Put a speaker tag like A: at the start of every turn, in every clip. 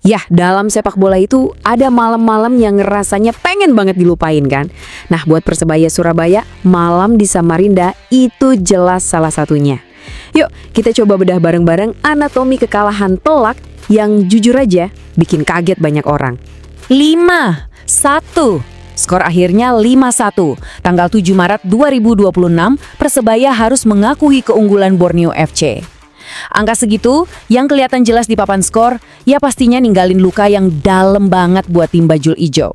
A: Yah, dalam sepak bola itu ada malam-malam yang rasanya pengen banget dilupain kan. Nah, buat Persebaya Surabaya, malam di Samarinda itu jelas salah satunya. Yuk, kita coba bedah bareng-bareng anatomi kekalahan telak yang jujur aja bikin kaget banyak orang.
B: 5-1. Skor akhirnya 5-1. Tanggal 7 Maret 2026, Persebaya harus mengakui keunggulan Borneo FC. Angka segitu yang kelihatan jelas di papan skor, ya pastinya ninggalin luka yang dalam banget buat tim Bajul Ijo.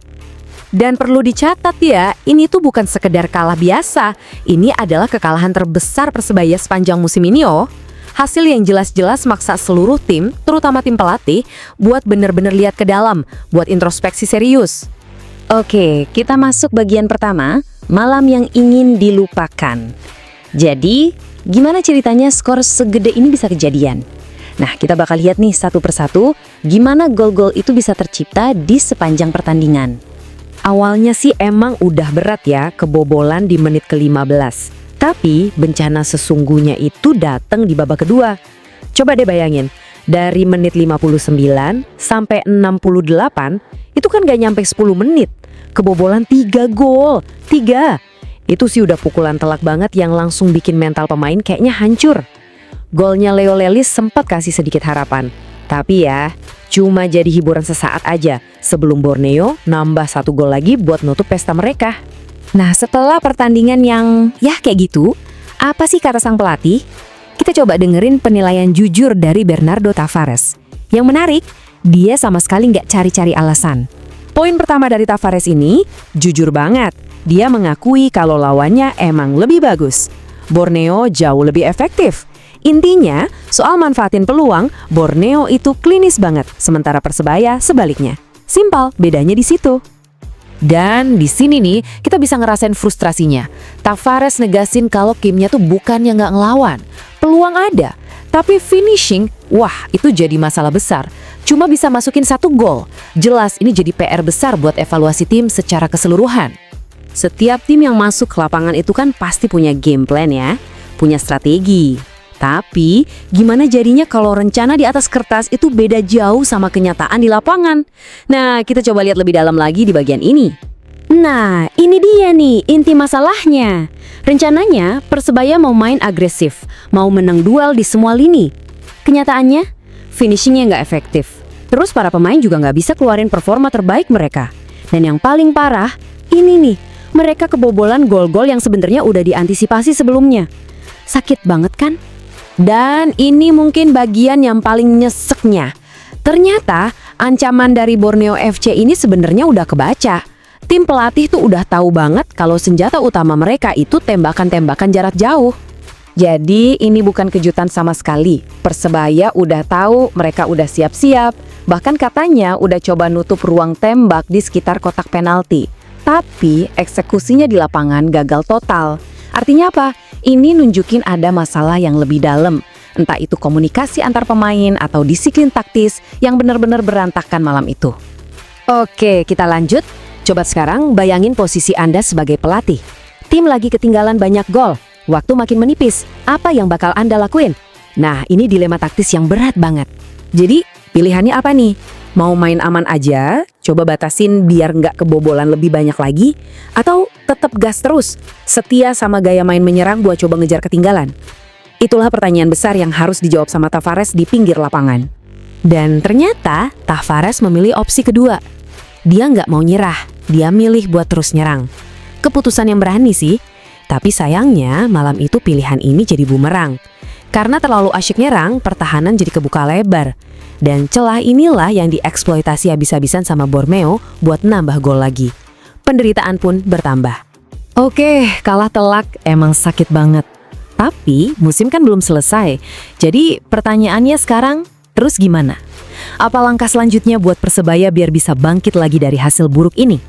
A: Dan perlu dicatat ya, ini tuh bukan sekedar kalah biasa. Ini adalah kekalahan terbesar Persebaya sepanjang musim ini oh. Hasil yang jelas-jelas maksa seluruh tim, terutama tim pelatih, buat bener-bener lihat ke dalam, buat introspeksi serius.
B: Oke, kita masuk bagian pertama, malam yang ingin dilupakan. Jadi, gimana ceritanya skor segede ini bisa kejadian? Nah, kita bakal lihat nih satu persatu gimana gol-gol itu bisa tercipta di sepanjang pertandingan.
A: Awalnya sih emang udah berat ya kebobolan di menit ke-15. Tapi bencana sesungguhnya itu datang di babak kedua. Coba deh bayangin, dari menit 59 sampai 68 itu kan gak nyampe 10 menit. Kebobolan 3 gol, 3. Itu sih udah pukulan telak banget yang langsung bikin mental pemain kayaknya hancur. Golnya Leo Lelis sempat kasih sedikit harapan. Tapi ya, cuma jadi hiburan sesaat aja sebelum Borneo nambah 1 gol lagi buat nutup pesta mereka.
B: Nah, setelah pertandingan yang ya kayak gitu, apa sih kata sang pelatih? Kita coba dengerin penilaian jujur dari Bernardo Tavares. Yang menarik, dia sama sekali nggak cari-cari alasan. Poin pertama dari Tavares ini, jujur banget. Dia mengakui kalau lawannya emang lebih bagus. Borneo jauh lebih efektif. Intinya, soal manfaatin peluang, Borneo itu klinis banget, sementara Persebaya sebaliknya. Simpel, bedanya di situ. Dan di sini nih, kita bisa ngerasain frustrasinya. Tavares negasin kalau timnya tuh bukan yang nggak ngelawan. Peluang ada, tapi finishing, wah itu jadi masalah besar. Cuma bisa masukin 1 gol. Jelas ini jadi PR besar buat evaluasi tim secara keseluruhan.
A: Setiap tim yang masuk ke lapangan itu kan pasti punya game plan ya, punya strategi. Tapi gimana jadinya kalau rencana di atas kertas itu beda jauh sama kenyataan di lapangan? Nah, kita coba lihat lebih dalam lagi di bagian ini.
B: Nah, ini dia nih inti masalahnya. Rencananya Persebaya mau main agresif, mau menang duel di semua lini. Kenyataannya, finishingnya nggak efektif. Terus para pemain juga nggak bisa keluarin performa terbaik mereka. Dan yang paling parah, ini nih, mereka kebobolan gol-gol yang sebenarnya udah diantisipasi sebelumnya. Sakit banget kan? Dan ini mungkin bagian yang paling nyeseknya. Ternyata ancaman dari Borneo FC ini sebenarnya udah kebaca. Tim pelatih tuh udah tahu banget kalau senjata utama mereka itu tembakan-tembakan jarak jauh. Jadi ini bukan kejutan sama sekali. Persebaya udah tahu, mereka udah siap-siap. Bahkan katanya udah coba nutup ruang tembak di sekitar kotak penalti. Tapi eksekusinya di lapangan gagal total. Artinya apa? Ini nunjukin ada masalah yang lebih dalam. Entah itu komunikasi antar pemain atau disiplin taktis yang benar-benar berantakan malam itu.
A: Oke, kita lanjut. Coba sekarang bayangin posisi Anda sebagai pelatih. Tim lagi ketinggalan banyak gol. Waktu makin menipis. Apa yang bakal Anda lakuin? Nah, ini dilema taktis yang berat banget. Jadi, pilihannya apa nih? Mau main aman aja, coba batasin biar nggak kebobolan lebih banyak lagi, atau tetap gas terus, setia sama gaya main menyerang buat coba ngejar ketinggalan? Itulah pertanyaan besar yang harus dijawab sama Tavares di pinggir lapangan. Dan ternyata Tavares memilih opsi kedua. Dia nggak mau nyerah, dia milih buat terus nyerang. Keputusan yang berani sih, tapi sayangnya malam itu pilihan ini jadi bumerang. Karena terlalu asyik nyerang, pertahanan jadi kebuka lebar. Dan celah inilah yang dieksploitasi habis-habisan sama Borneo buat nambah gol lagi. Penderitaan pun bertambah. Oke, kalah telak emang sakit banget. Tapi musim kan belum selesai. Jadi pertanyaannya sekarang, terus gimana? Apa langkah selanjutnya buat Persebaya biar bisa bangkit lagi dari hasil buruk ini?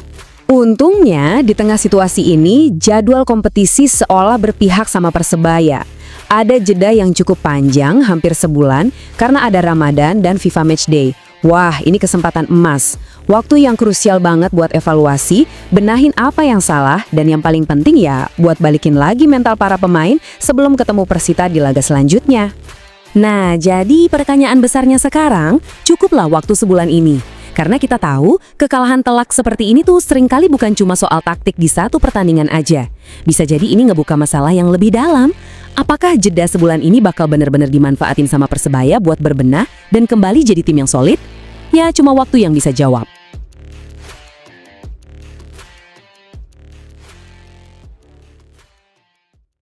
A: Untungnya di tengah situasi ini, jadwal kompetisi seolah berpihak sama Persebaya. Ada jeda yang cukup panjang, hampir sebulan, karena ada Ramadan dan FIFA Matchday. Wah, ini kesempatan emas. Waktu yang krusial banget buat evaluasi, benahin apa yang salah, dan yang paling penting ya, buat balikin lagi mental para pemain sebelum ketemu Persita di laga selanjutnya. Nah, jadi pertanyaan besarnya sekarang, cukuplah waktu sebulan ini. Karena kita tahu, kekalahan telak seperti ini tuh seringkali bukan cuma soal taktik di satu pertandingan aja. Bisa jadi ini ngebuka masalah yang lebih dalam. Apakah jeda sebulan ini bakal benar-benar dimanfaatin sama Persebaya buat berbenah dan kembali jadi tim yang solid? Ya, cuma waktu yang bisa jawab.